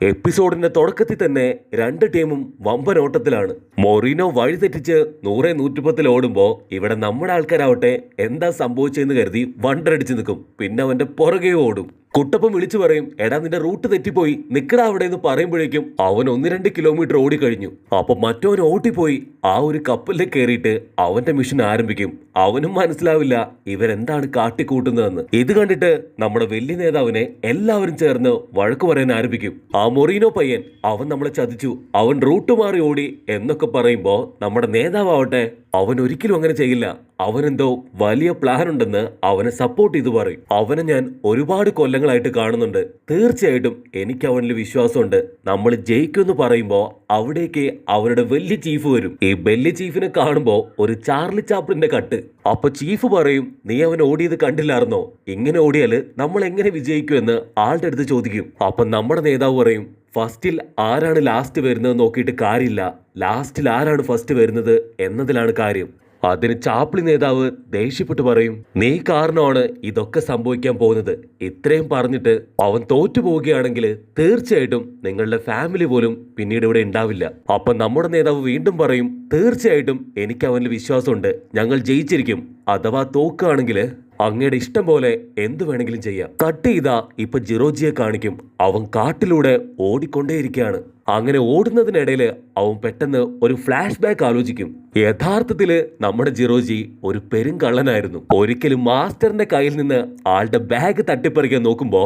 എപ്പിസോഡിന്റെ തുടക്കത്തിൽ തന്നെ രണ്ട് ടീമും വമ്പൻ ഓട്ടത്തിലാണ്. മൊറീനോ വഴിതെറ്റിച്ച് 100-110 ഓടുമ്പോ ഇവിടെ നമ്മുടെ ആൾക്കാരാവട്ടെ എന്താ സംഭവിച്ചെന്ന് കരുതി വണ്ടടിച്ച് നിൽക്കും. പിന്നെ അവന്റെ പുറകെ ഓടും. കുട്ടപ്പൻ വിളിച്ചു പറയും, എടാ നിന്റെ റൂട്ട് തെറ്റിപ്പോയി, നിക്കടാ അവിടെ എന്ന് പറയുമ്പോഴേക്കും അവൻ 1-2 കിലോമീറ്റർ ഓടിക്കഴിഞ്ഞു. അപ്പൊ മറ്റവൻ ഓട്ടിപ്പോയി ആ ഒരു കപ്പലിൽ കയറിയിട്ട് അവന്റെ മിഷൻ ആരംഭിക്കും. അവനും മനസ്സിലാവില്ല ഇവരെന്താണ് കാട്ടിക്കൂട്ടുന്നതെന്ന്. ഇത് കണ്ടിട്ട് നമ്മുടെ വലിയ നേതാവിനെ എല്ലാവരും ചേർന്ന് വഴക്ക് പറയാൻ ആരംഭിക്കും. ആ മൊറീനോ പയ്യൻ അവൻ നമ്മളെ ചതിച്ചു, അവൻ റൂട്ട് മാറി ഓടി എന്നൊക്കെ പറയുമ്പോ നമ്മുടെ നേതാവട്ടെ അവൻ ഒരിക്കലും അങ്ങനെ ചെയ്യില്ല, അവനെന്തോ വലിയ പ്ലാൻ ഉണ്ടെന്ന് അവനെ സപ്പോർട്ട് ചെയ്ത് പറയും. അവനെ ഞാൻ ഒരുപാട് കൊല്ലങ്ങളായിട്ട് കാണുന്നുണ്ട്, തീർച്ചയായിട്ടും എനിക്ക് അവനിൽ വിശ്വാസമുണ്ട്, നമ്മൾ ജയിക്കുമെന്ന് പറയുമ്പോ അവിടേക്ക് അവരുടെ വലിയ ചീഫ് വരും. ഈ വലിയ ചീഫിനെ കാണുമ്പോ ഒരു ചാർലി ചാപ്ലിന്റെ കട്ട്. അപ്പൊ ചീഫ് പറയും, നീ അവൻ ഓടിയത് കണ്ടില്ലായിരുന്നോ, ഇങ്ങനെ ഓടിയാല് നമ്മൾ എങ്ങനെ വിജയിക്കുമെന്ന് ആളുടെ അടുത്ത് ചോദിക്കും. അപ്പൊ നമ്മുടെ നേതാവ് പറയും, ഫസ്റ്റിൽ ആരാണ് ലാസ്റ്റ് വരുന്നത് നോക്കിയിട്ട് കാര്യമില്ല, ലാസ്റ്റിൽ ആരാണ് ഫസ്റ്റ് വരുന്നത് എന്നതിലാണ് കാര്യം. അതിന് ചാപ്ലി നേതാവ് ദേഷ്യപ്പെട്ട് പറയും, നീ കാരണമാണ് ഇതൊക്കെ സംഭവിക്കാൻ പോകുന്നത്. ഇത്രയും പറഞ്ഞിട്ട് അവൻ തോറ്റു പോവുകയാണെങ്കിൽ തീർച്ചയായിട്ടും നിങ്ങളുടെ ഫാമിലി പോലും പിന്നീട് ഇവിടെ ഉണ്ടാവില്ല. അപ്പൊ നമ്മുടെ നേതാവ് വീണ്ടും പറയും, തീർച്ചയായിട്ടും എനിക്ക് അവനിൽ വിശ്വാസമുണ്ട്, ഞങ്ങൾ ജയിച്ചിരിക്കും. അഥവാ തോക്കുകയാണെങ്കിൽ അങ്ങയുടെ ഇഷ്ടം പോലെ എന്തു വേണമെങ്കിലും ചെയ്യാം. കട്ട് ചെയ്താ ഇപ്പൊ ജിറോജിയെ കാണിക്കും. അവൻ കാട്ടിലൂടെ ഓടിക്കൊണ്ടേയിരിക്കുകയാണ്. അങ്ങനെ ഓടുന്നതിനിടയിൽ അവൻ പെട്ടെന്ന് ഒരു ഫ്ലാഷ് ബാക്ക് ആലോചിക്കും. യഥാർത്ഥത്തില് നമ്മുടെ ജിറോജി ഒരു പെരുങ്കള്ളനായിരുന്നു. ഒരിക്കലും മാസ്റ്ററിന്റെ കയ്യിൽ നിന്ന് ആളുടെ ബാഗ് തട്ടിപ്പറിക്കാൻ നോക്കുമ്പോ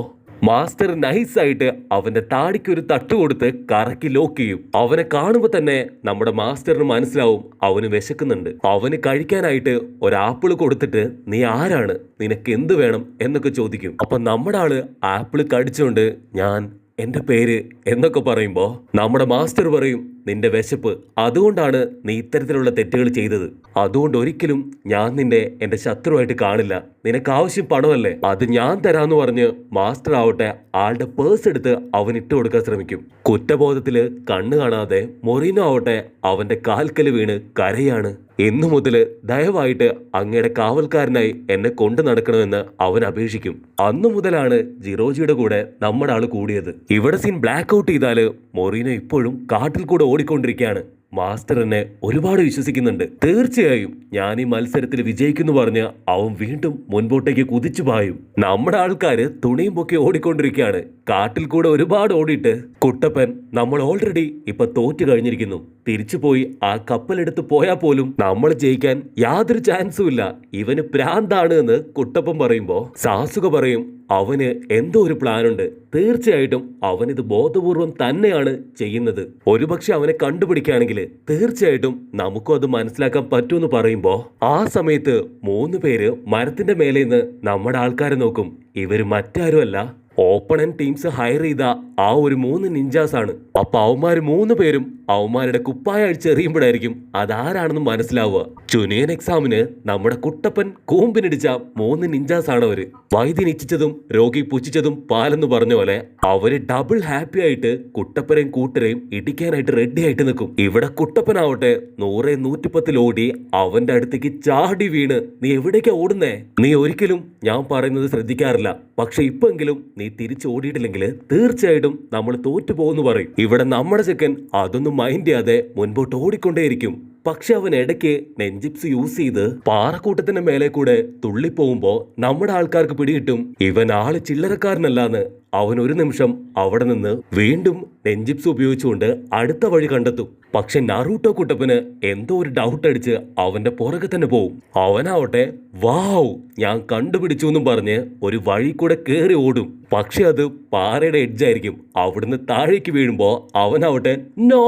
മാസ്റ്റർ നൈസായിട്ട് അവന്റെ താടിക്ക് ഒരു തട്ട് കൊടുത്ത് കറക്കി ലോക്ക് ചെയ്യും. അവനെ കാണുമ്പോ തന്നെ നമ്മുടെ മാസ്റ്ററിന് മനസ്സിലാവും അവന് വിശക്കുന്നുണ്ട്. അവന് കഴിക്കാനായിട്ട് ഒരാപ്പിള് കൊടുത്തിട്ട് നീ ആരാണ്, നിനക്ക് എന്ത് വേണം എന്നൊക്കെ ചോദിക്കും. അപ്പൊ നമ്മുടെ ആള് ആപ്പിള് കടിച്ചുകൊണ്ട് എന്റെ പേര് എന്നൊക്കെ പറയുമ്പോ നമ്മുടെ മാസ്റ്റർ പറയും, നിന്റെ വിശപ്പ്, അതുകൊണ്ടാണ് നീ ഇത്തരത്തിലുള്ള തെറ്റുകൾ ചെയ്തത്. അതുകൊണ്ട് ഒരിക്കലും ഞാൻ എന്റെ ശത്രുവായിട്ട് കാണില്ല. നിനക്ക് ആവശ്യം പണമല്ലേ, അത് ഞാൻ തരാന്ന് പറഞ്ഞ് മാസ്റ്റർ ആവട്ടെ ആളുടെ പേഴ്സ് എടുത്ത് അവൻ ഇട്ട് കൊടുക്കാൻ ശ്രമിക്കും. കുറ്റബോധത്തില് കണ്ണു കാണാതെ മൊറീനോ ആവട്ടെ അവന്റെ കാൽക്കല് വീണ് കരയാണ്. ഇന്നു മുതല് ദയവായിട്ട് അങ്ങയുടെ കാവൽക്കാരനായി എന്നെ കൊണ്ടു നടക്കണമെന്ന് അവൻ അപേക്ഷിക്കും. അന്നു മുതലാണ് ജിറോജിയുടെ കൂടെ നമ്മുടെ ആള് കൂടിയത്. ഇവിടെ സീൻ ബ്ലാക്ക് ഔട്ട് ചെയ്താല് മൊറീനോ ഇപ്പോഴും കാട്ടിൽ കൂടെ ഓടിക്കൊണ്ടിരിക്കുകയാണ്. മാസ്റ്റർ എന്നെ ഒരുപാട് വിശ്വസിക്കുന്നുണ്ട്, തീർച്ചയായും ഞാൻ ഈ മത്സരത്തിൽ വിജയിക്കുന്നു പറഞ്ഞ് അവൻ വീണ്ടും മുൻപോട്ടേക്ക് കുതിച്ചു പായും. നമ്മുടെ ആൾക്കാര് തുണിയും പൊക്കി ഓടിക്കൊണ്ടിരിക്കുകയാണ്. കാട്ടിൽ കൂടെ ഒരുപാട് ഓടിയിട്ട് കുട്ടപ്പൻ നമ്മൾ ഓൾറെഡി ഇപ്പൊ തോറ്റു കഴിഞ്ഞിരിക്കുന്നു, തിരിച്ചു പോയി ആ കപ്പലെടുത്ത് പോയാൽ പോലും നമ്മൾ ജയിക്കാൻ യാതൊരു ചാൻസും ഇല്ല, ഇവന് പ്രാന്താണ് എന്ന് കുട്ടപ്പൻ പറയുമ്പോ സാസുക പറയും, അവന് എന്തോ ഒരു പ്ലാൻ ഉണ്ട്, തീർച്ചയായിട്ടും അവനിത് ബോധപൂർവം തന്നെയാണ് ചെയ്യുന്നത്. ഒരുപക്ഷെ അവനെ കണ്ടുപിടിക്കുകയാണെങ്കിൽ തീർച്ചയായിട്ടും നമുക്കും അത് മനസ്സിലാക്കാൻ പറ്റുമെന്ന് പറയുമ്പോ ആ സമയത്ത് 3 പേര് മരത്തിന്റെ മേലെ നിന്ന് നമ്മുടെ ആൾക്കാരെ നോക്കും. ഇവര് മറ്റാരുമല്ല, ഓപ്പണന്റ് ടീംസ് ഹയർ ചെയ്ത ആ ഒരു 3 നിഞ്ചാസ് ആണ്. അപ്പൊ അവന്മാര് 3 പേരും അവന്മാരുടെ കുപ്പായ അടിച്ചെറിയുമ്പോഴായിരിക്കും അതാരാണെന്ന് മനസ്സിലാവുക. ചുനിയൻ എക്സാമിന് നമ്മുടെ കുട്ടപ്പൻ കൂമ്പിനിടിച്ച 3 നിഞ്ചാസ് ആണ് അവര്. വൈദ്യൻ ഇച്ഛിച്ചതും രോഗി പുച്ഛിച്ചതും പാലെന്ന് പറഞ്ഞ പോലെ അവര് ഡബിൾ ഹാപ്പി ആയിട്ട് കുട്ടപ്പനെയും കൂട്ടരെയും ഇടിക്കാനായിട്ട് റെഡി ആയിട്ട് നിൽക്കും. ഇവിടെ കുട്ടപ്പനാവട്ടെ 100-110 ഓടി അവന്റെ അടുത്തേക്ക് ചാടി വീണ്, നീ എവിടേക്കാ ഓടുന്നേ, നീ ഒരിക്കലും ഞാൻ പറയുന്നത് ശ്രദ്ധിക്കാറില്ല, പക്ഷെ ഇപ്പെങ്കിലും നീ തിരിച്ചോടിയിട്ടില്ലെങ്കിൽ തീർച്ചയായിട്ടും നമ്മൾ തോറ്റു പോകുന്നു പറയും. ഇവിടെ നമ്മുടെ ചെക്കൻ അതൊന്നും മൈൻഡ് ചെയ്യാതെ മുൻപോട്ട് ഓടിക്കൊണ്ടേയിരിക്കും. പക്ഷെ അവൻ ഇടയ്ക്ക് നെഞ്ചിപ്സ് യൂസ് ചെയ്ത് പാറക്കൂട്ടത്തിന്റെ മേലെ കൂടെ തുള്ളിപ്പോകുമ്പോ നമ്മുടെ ആൾക്കാർക്ക് പിടികിട്ടും ഇവൻ ആള് ചില്ലറക്കാരനല്ലാന്ന്. അവൻ ഒരു നിമിഷം അവിടെ നിന്ന് വീണ്ടും നെഞ്ചിപ്സ് ഉപയോഗിച്ചുകൊണ്ട് അടുത്ത വഴി കണ്ടെത്തും. പക്ഷെ നറൂട്ടോ കുട്ടപ്പന് എന്തോ ഒരു ഡൗട്ട് അടിച്ച് അവന്റെ പുറകെ തന്നെ പോവും. അവനാവട്ടെ വാവ് ഞാൻ കണ്ടുപിടിച്ചു എന്നും പറഞ്ഞ് ഒരു വഴി കൂടെ കേറി ഓടും. പക്ഷെ അത് പാറയുടെ എഡ്ജായിരിക്കും. അവിടുന്ന് താഴേക്ക് വീഴുമ്പോ അവനാവട്ടെ നോ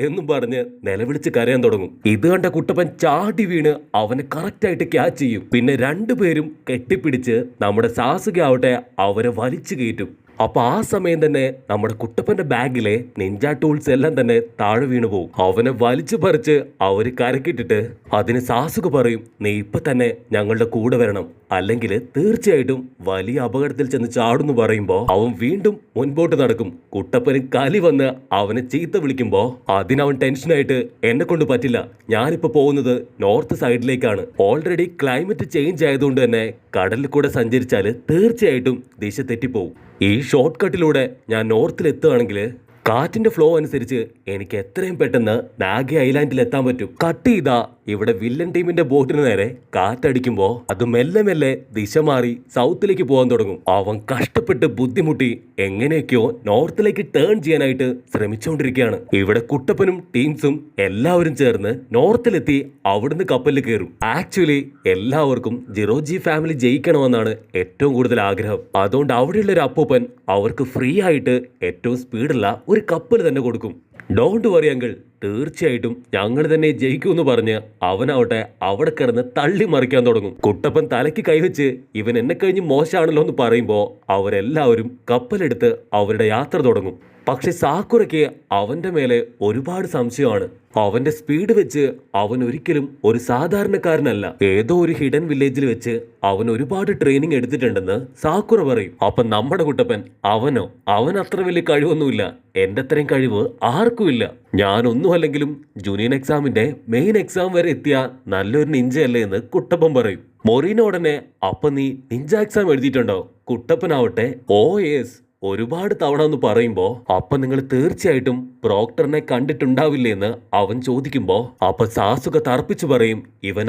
എന്നും പറഞ്ഞ് നിലവിളിച്ച് കരയാൻ തുടങ്ങും. ഇത് കണ്ട കുട്ടപ്പൻ ചാടി വീണ് അവനെ കറക്റ്റായിട്ട് ക്യാച്ച് ചെയ്യും. പിന്നെ 2 പേരും കെട്ടിപ്പിടിച്ച് നമ്മുടെ സാസുക ആവട്ടെ അവരെ വലിച്ചു കയറ്റും. അപ്പൊ ആ സമയം തന്നെ നമ്മുടെ കുട്ടപ്പന്റെ ബാഗിലെ നിഞ്ച ടൂൾസ് എല്ലാം തന്നെ താഴെ വീണു പോകും. അവനെ വലിച്ചു പറിച്ച് അവര് കരക്കിട്ടിട്ട് അതിന് സാസുക പറയും, നീ ഇപ്പൊ തന്നെ ഞങ്ങളുടെ കൂടെ വരണം, അല്ലെങ്കിൽ തീർച്ചയായിട്ടും വലിയ അപകടത്തിൽ ചെന്ന് ചാടുന്നു പറയുമ്പോ അവൻ വീണ്ടും മുൻപോട്ട് നടക്കും. കുട്ടപ്പന് കലി വന്ന് അവനെ ചീത്ത വിളിക്കുമ്പോ അതിനവൻ ടെൻഷനായിട്ട് എന്നെ കൊണ്ട് പറ്റില്ല, ഞാനിപ്പോ പോകുന്നത് നോർത്ത് സൈഡിലേക്കാണ്, ഓൾറെഡി ക്ലൈമറ്റ് ചേഞ്ച് ആയതുകൊണ്ട് തന്നെ കടലിൽ കൂടെ സഞ്ചരിച്ചാല് തീർച്ചയായിട്ടും ദിശ തെറ്റിപ്പോവും, ഈ ഷോർട്ട് കട്ടിലൂടെ ഞാൻ നോർത്തിൽ എത്തുകയാണെങ്കിൽ കാറ്റിന്റെ ഫ്ലോ അനുസരിച്ച് എനിക്ക് എത്രയും പെട്ടെന്ന് നാഗി ഐലാൻഡിൽ എത്താൻ പറ്റും. കട്ട് ചെയ്താ ഇവിടെ വില്ലൻ ടീമിന്റെ ബോട്ടിന് നേരെ കാറ്റടിക്കുമ്പോ അത് മെല്ലെ മെല്ലെ ദിശ മാറി സൗത്തിലേക്ക് പോകാൻ തുടങ്ങും. അവൻ കഷ്ടപ്പെട്ട് ബുദ്ധിമുട്ടി എങ്ങനെയൊക്കെയോ നോർത്തിലേക്ക് ടേൺ ചെയ്യാനായിട്ട് ശ്രമിച്ചുകൊണ്ടിരിക്കുകയാണ്. ഇവിടെ കുട്ടപ്പനും ടീംസും എല്ലാവരും ചേർന്ന് നോർത്തിലെത്തി അവിടുന്ന് കപ്പലിൽ കയറും. ആക്ച്വലി എല്ലാവർക്കും ജിറോജി ഫാമിലി ജയിക്കണമെന്നാണ് ഏറ്റവും കൂടുതൽ ആഗ്രഹം. അതുകൊണ്ട് അവിടെയുള്ള ഒരു അപ്പൂപ്പൻ അവർക്ക് ഫ്രീ ആയിട്ട് ഏറ്റവും സ്പീഡുള്ള ഒരു കപ്പൽ തന്നെ കൊടുക്കും. ഡോണ്ട് വറി അങ്കിൾ, തീർച്ചയായിട്ടും ഞങ്ങൾ തന്നെ ജയിക്കുമെന്ന് പറഞ്ഞ് അവനാവട്ടെ അവിടെ കിടന്ന് തള്ളി മറിക്കാൻ തുടങ്ങും. കുട്ടപ്പൻ തലയ്ക്ക് കൈവച്ച് ഇവൻ എന്നെ കഴിഞ്ഞ് മോശമാണല്ലോ എന്ന് പറയുമ്പോൾ അവരെല്ലാവരും കപ്പലെടുത്ത് അവരുടെ യാത്ര തുടങ്ങും. പക്ഷെ സാക്കുറയ്ക്ക് അവന്റെ മേലെ ഒരുപാട് സംശയമാണ്. അവന്റെ സ്പീഡ് വെച്ച് അവൻ ഒരിക്കലും ഒരു സാധാരണക്കാരനല്ല. ഏതോ ഒരു ഹിഡൻ വില്ലേജിൽ വെച്ച് അവൻ ഒരുപാട് ട്രെയിനിങ് എടുത്തിട്ടുണ്ടെന്ന് സാക്കുറ പറയും. അപ്പൊ നമ്മുടെ കുട്ടപ്പൻ അവൻ അത്ര വലിയ കഴിവൊന്നുമില്ല. എന്റെ അത്രയും കഴിവ് ആർക്കുമില്ല. ഞാനൊന്നും അല്ലെങ്കിലും ജൂനിയർ എക്സാമിന്റെ മെയിൻ എക്സാം വരെ എത്തിയ നല്ലൊരു നിഞ്ചയല്ലേ എന്ന് കുട്ടപ്പൻ പറയും. മൊറീനോ ഉടനെ അപ്പൊ നീ നിഞ്ച എക്സാം എഴുതിയിട്ടുണ്ടോ? കുട്ടപ്പനാവട്ടെ ഓ യെസ്, ഒരുപാട് തവണ എന്ന് പറയുമ്പോ അപ്പൊ നിങ്ങൾ തീർച്ചയായിട്ടും പ്രോക്ടറിനെ കണ്ടിട്ടുണ്ടാവില്ലേന്ന് അവൻ ചോദിക്കുമ്പോ അപ്പൊ സാസുക തർപ്പിച്ചു പറയും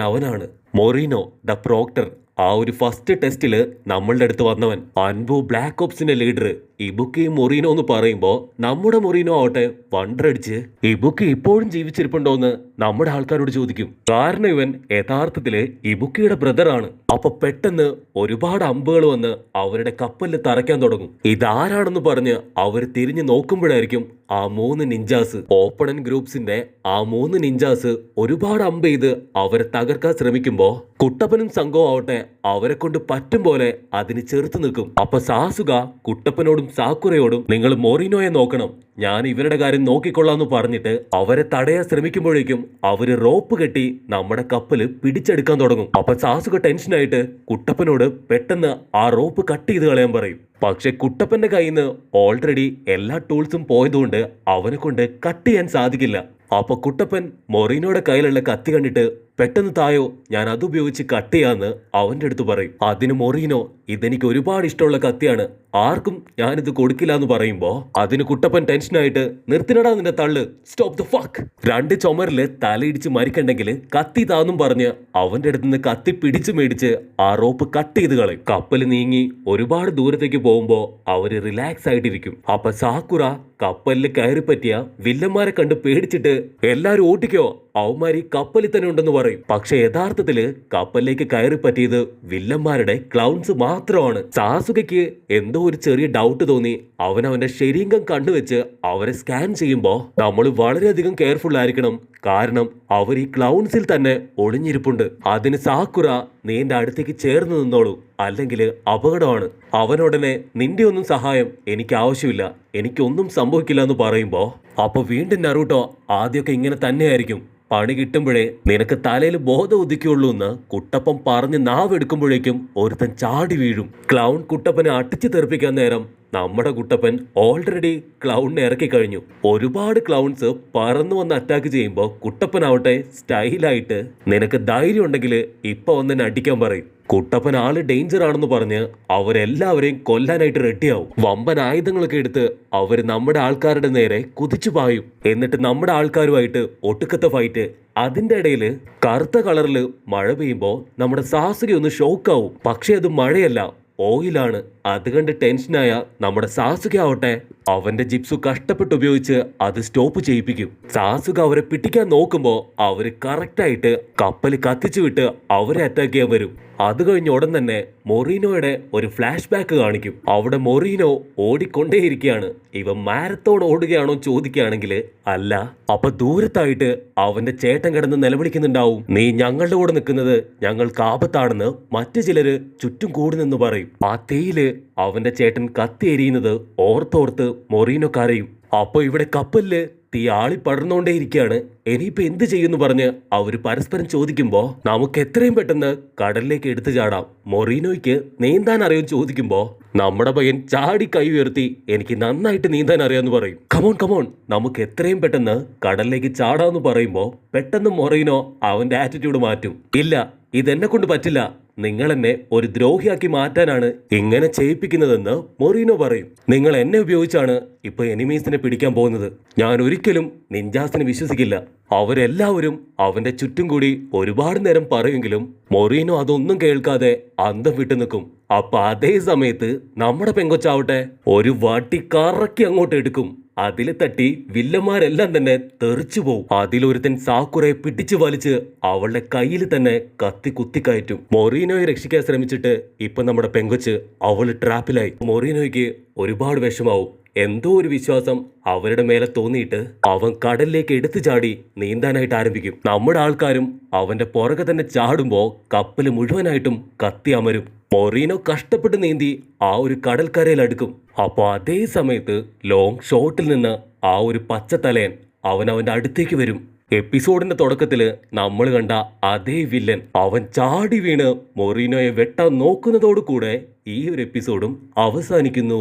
അവനാണ് മൊറീനോ ദ പ്രോക്ടർ. ആ ഒരു ഫസ്റ്റ് ടെസ്റ്റില് നമ്മളുടെ അടുത്ത് വന്നവൻ അൻബു ബ്ലാക്ക് ഓപ്സിന്റെ ലീഡർ ഇബുക്കി മൊറീനോ എന്ന് പറയുമ്പോ നമ്മുടെ മൊറീനോ ആവട്ടെ വണ്ടടിച്ച് ഇബുക്കി ഇപ്പോഴും ജീവിച്ചിരിപ്പുണ്ടോന്ന് നമ്മുടെ ആൾക്കാരോട് ചോദിക്കും. കാരണം ഇവൻ യഥാർത്ഥത്തില് ഇബുക്കിയുടെ ബ്രദറാണ്. അപ്പൊ പെട്ടെന്ന് ഒരുപാട് അമ്പുകൾ വന്ന് അവരുടെ കപ്പലിൽ തറയ്ക്കാൻ തുടങ്ങും. ഇതാരാണെന്ന് പറഞ്ഞ് അവർ തിരിഞ്ഞു നോക്കുമ്പോഴായിരിക്കും ആ 3 നിഞ്ചാസ്, ഓപ്പണന്റ് ഗ്രൂപ്പ്സിന്റെ ആ 3 നിഞ്ചാസ് ഒരുപാട് അമ്പ് ചെയ്ത് അവരെ തകർക്കാൻ ശ്രമിക്കുമ്പോ കുട്ടപ്പനും സംഘവും ആവട്ടെ അവരെ കൊണ്ട് പറ്റും പോലെ അതിന് ചെറുത്ത് നിൽക്കും. അപ്പൊ സാസുക കുട്ടപ്പനോടും സാക്കുറയോടും നിങ്ങൾ മൊറീനോയെ നോക്കണം, ഞാൻ ഇവരുടെ കാര്യം നോക്കിക്കൊള്ളാന്ന് പറഞ്ഞിട്ട് അവരെ തടയാൻ ശ്രമിക്കുമ്പോഴേക്കും അവര് റോപ്പ് കെട്ടി നമ്മുടെ കപ്പല് പിടിച്ചെടുക്കാൻ തുടങ്ങും. അപ്പൊ സാസുക ടെൻഷനായിട്ട് കുട്ടപ്പനോട് പെട്ടെന്ന് ആ റോപ്പ് കട്ട് ചെയ്ത് കളയാൻ പറയും. പക്ഷെ കുട്ടപ്പന്റെ കയ്യിൽ നിന്ന് ഓൾറെഡി എല്ലാ ടൂൾസും പോയതുകൊണ്ട് അവനെ കൊണ്ട് കട്ട് ചെയ്യാൻ സാധിക്കില്ല. അപ്പൊ കുട്ടപ്പൻ മൊറീനോയുടെ കയ്യിലുള്ള കത്തി കണ്ടിട്ട് പെട്ടെന്ന് തായോ, ഞാൻ അതുപയോഗിച്ച് കട്ട് ചെയ്യാന്ന് അവന്റെ അടുത്ത് പറയും. അതിന് മൊറീനോ ഇതെനിക്ക് ഒരുപാട് ഇഷ്ടമുള്ള കത്തിയാണ്, ആർക്കും ഞാനിത് കൊടുക്കില്ല എന്ന് പറയുമ്പോ അതിന് കുട്ടപ്പൻ ടെൻഷനായിട്ട് നിർത്തിനടാ നിന്റെ തള്ളു, സ്റ്റോപ്പ് ദ ഫക്ക്, 2 ചുമരില് തലയിടിച്ച് മരിക്കണ്ടെങ്കിൽ കത്തി താന്നും പറഞ്ഞ് അവന്റെ അടുത്ത് നിന്ന് കത്തി പിടിച്ചു മേടിച്ച് ആ റോപ്പ് കട്ട് ചെയ്ത് കളയും. കപ്പൽ നീങ്ങി ഒരുപാട് ദൂരത്തേക്ക് പോകുമ്പോ അവര് റിലാക്സ് ആയിട്ടിരിക്കും. അപ്പൊ സാക്കുറ കപ്പലിൽ കയറി പറ്റിയ വില്ലന്മാരെ കണ്ട് പേടിച്ചിട്ട് എല്ലാരും ഓട്ടിക്കോ, അവന്മാരി കപ്പലിൽ തന്നെ ഉണ്ടെന്ന് പറയും. പക്ഷെ യഥാർത്ഥത്തില് കപ്പലിലേക്ക് കയറി പറ്റിയത് വില്ലന്മാരുടെ ക്ലൗൺസ് മാത്രമാണ്. സാസുകയ്ക്ക് എന്തോ ഒരു ചെറിയ ഡൗട്ട് തോന്നി. അവന്റെ ശരീരം കണ്ടുവെച്ച് അവരെ സ്കാൻ ചെയ്യുമ്പോ നമ്മൾ വളരെയധികം കെയർഫുൾ ആയിരിക്കണം, കാരണം അവർ ഈ ക്ലൗൺസിൽ തന്നെ ഒളിഞ്ഞിരിപ്പുണ്ട്. അതിന് സാക്കുറ നീ എന്റെ അടുത്തേക്ക് ചേർന്ന് നിന്നോളൂ, അല്ലെങ്കിൽ അപകടമാണ്. അവനുടനെ നിന്റെ ഒന്നും സഹായം എനിക്ക് ആവശ്യമില്ല, എനിക്കൊന്നും സംഭവിക്കില്ല എന്ന് പറയുമ്പോ അപ്പൊ വീണ്ടും നറൂട്ടോ ആദ്യമൊക്കെ ഇങ്ങനെ തന്നെയായിരിക്കും, പണി കിട്ടുമ്പോഴേ നിനക്ക് തലയിൽ ബോധം ഉദിക്കുള്ളൂ എന്ന് കുട്ടപ്പൻ പറഞ്ഞ് നാവെടുക്കുമ്പോഴേക്കും ഒരുത്തൻ ചാടി വീഴും. ക്ലൗൺ കുട്ടപ്പനെ അടിച്ചു തെറിപ്പിക്കാൻ നേരം നമ്മുടെ കുട്ടപ്പൻ ഓൾറെഡി ക്ലൗണിനെ ഇറക്കി കഴിഞ്ഞു. ഒരുപാട് ക്ലൗൺസ് പറന്നു വന്ന് അറ്റാക്ക് ചെയ്യുമ്പോൾ കുട്ടപ്പനാവട്ടെ സ്റ്റൈലായിട്ട് നിനക്ക് ധൈര്യം ഉണ്ടെങ്കിൽ ഇപ്പൊ വന്നെ അടിക്കാൻ പറയും. കുട്ടപ്പൻ ആള് ഡേഞ്ചർ ആണെന്ന് പറഞ്ഞ് അവരെല്ലാവരെയും കൊല്ലാനായിട്ട് റെഡിയാവും. വമ്പൻ ആയുധങ്ങളൊക്കെ എടുത്ത് അവര് നമ്മുടെ ആൾക്കാരുടെ നേരെ കുതിച്ചു പായും. എന്നിട്ട് നമ്മുടെ ആൾക്കാരുമായിട്ട് ഒട്ടുക്കത്തെ ഫൈറ്റ്. അതിന്റെ ഇടയിൽ കറുത്ത കളറില് മഴ പെയ്യുമ്പോൾ നമ്മുടെ സാസുക ഒന്ന് ഷോക്കാവും. പക്ഷെ അത് മഴയല്ല, ഓയിലാണ്. അത് കണ്ട് ടെൻഷനായ നമ്മുടെ സാസുക ആവട്ടെ അവന്റെ ജിപ്സു കഷ്ടപ്പെട്ട് ഉപയോഗിച്ച് അത് സ്റ്റോപ്പ് ചെയ്യിപ്പിക്കും. സാസുക അവരെ പിടിക്കാൻ നോക്കുമ്പോ അവര് കറക്റ്റായിട്ട് കപ്പൽ കത്തിച്ചു വിട്ട് അവരെ അറ്റാക്ക് ചെയ്യാൻ വരും. അത് കഴിഞ്ഞ ഉടൻ തന്നെ മൊറീനോയുടെ ഒരു ഫ്ലാഷ് ബാക്ക് കാണിക്കും. അവിടെ മൊറീനോ ഓടിക്കൊണ്ടേയിരിക്കുകയാണ്. ഇവ മാരത്തോൺ ഓടുകയാണോ ചോദിക്കുകയാണെങ്കിൽ അല്ല. അപ്പൊ ദൂരത്തായിട്ട് അവന്റെ ചേട്ടൻ കിടന്ന് നിലവിളിക്കുന്നുണ്ടാവും, നീ ഞങ്ങളുടെ കൂടെ നിൽക്കുന്നത് ഞങ്ങൾക്ക് ആപത്താണെന്ന് മറ്റു ചിലര് ചുറ്റും കൂടി നിന്ന് പറയും. ആ തീയില് അവന്റെ ചേട്ടൻ കത്തി എരിയുന്നത് ഓർത്തോർത്ത് മൊറീനോ കരയും. അപ്പൊ ഇവിടെ കപ്പലില് തീ ആളി പടർന്നുകൊണ്ടേയിരിക്കുകയാണ്. ഇനിയിപ്പോ എന്ത് ചെയ്യുന്നു പറഞ്ഞ് അവര് പരസ്പരം ചോദിക്കുമ്പോ നമുക്ക് എത്രയും പെട്ടെന്ന് കടലിലേക്ക് എടുത്തു ചാടാം, മൊറീനോയ്ക്ക് നീന്താൻ അറിയാൻ ചോദിക്കുമ്പോ നമ്മുടെ പയ്യൻ ചാടി കൈ ഉയർത്തി എനിക്ക് നന്നായിട്ട് നീന്താൻ അറിയാന്ന് പറയും. കമോൺ നമുക്ക് എത്രയും പെട്ടെന്ന് കടലിലേക്ക് ചാടാന്ന് പറയുമ്പോ പെട്ടെന്ന് മൊറീനോ അവന്റെ ആറ്റിറ്റ്യൂഡ് മാറ്റും. ഇല്ല, ഇതെന്നെ കൊണ്ട് പറ്റില്ല, നിങ്ങൾ എന്നെ ഒരു ദ്രോഹിയാക്കി മാറ്റാനാണ് ഇങ്ങനെ ചെയ്യിപ്പിക്കുന്നതെന്ന് മൊറീനോ പറയും. നിങ്ങൾ എന്നെ ഉപയോഗിച്ചാണ് ഇപ്പൊ എനിമീസിനെ പിടിക്കാൻ പോകുന്നത്. ഞാൻ ഒരിക്കലും നിഞ്ചാസിനെ വിശ്വസിക്കില്ല. അവരെല്ലാവരും അവന്റെ ചുറ്റും കൂടി ഒരുപാട് നേരം പറയുമെങ്കിലും മൊറീനോ അതൊന്നും കേൾക്കാതെ അന്തം വിട്ടു നിൽക്കും. അപ്പൊ അതേ സമയത്ത് നമ്മുടെ പെങ്കൊച്ചാവട്ടെ ഒരു വടി കറക്കി അങ്ങോട്ട് എടുക്കും. അതില് തട്ടി വില്ലന്മാരെല്ലാം തന്നെ തെറിച്ചു പോവും. അതിലൊരുത്തൻ സാക്കുറയെ പിടിച്ചു വലിച്ച് അവളുടെ കയ്യിൽ തന്നെ കത്തി കുത്തിക്കയറ്റും. മൊറീനോയെ രക്ഷിക്കാൻ ശ്രമിച്ചിട്ട് ഇപ്പൊ നമ്മുടെ പെങ്കൊച്ച് അവള് ട്രാപ്പിലായി. മൊറീനോയ്ക്ക് ഒരുപാട് വിഷമാവും. എന്തോ ഒരു വിശ്വാസം അവരുടെ മേലെ തോന്നിയിട്ട് അവൻ കടലിലേക്ക് എടുത്തു ചാടി നീന്താനായിട്ട് ആരംഭിക്കും. നമ്മുടെ ആൾക്കാരും അവന്റെ പുറകെ തന്നെ ചാടുമ്പോ കപ്പല് മുഴുവനായിട്ടും കത്തി അമരും. മൊറീനോ കഷ്ടപ്പെട്ട് നീന്തി ആ ഒരു കടൽക്കരയിൽ അടുക്കും. അപ്പൊ അതേ സമയത്ത് ലോങ് ഷോട്ടിൽ നിന്ന് ആ ഒരു പച്ചത്തലയൻ അവന്റെ അടുത്തേക്ക് വരും. എപ്പിസോഡിന്റെ തുടക്കത്തില് നമ്മൾ കണ്ട അതേ വില്ലൻ അവൻ ചാടി വീണ് മൊറീനോയെ വെട്ടാൻ നോക്കുന്നതോടുകൂടെ ഈ ഒരു എപ്പിസോഡും അവസാനിക്കുന്നു.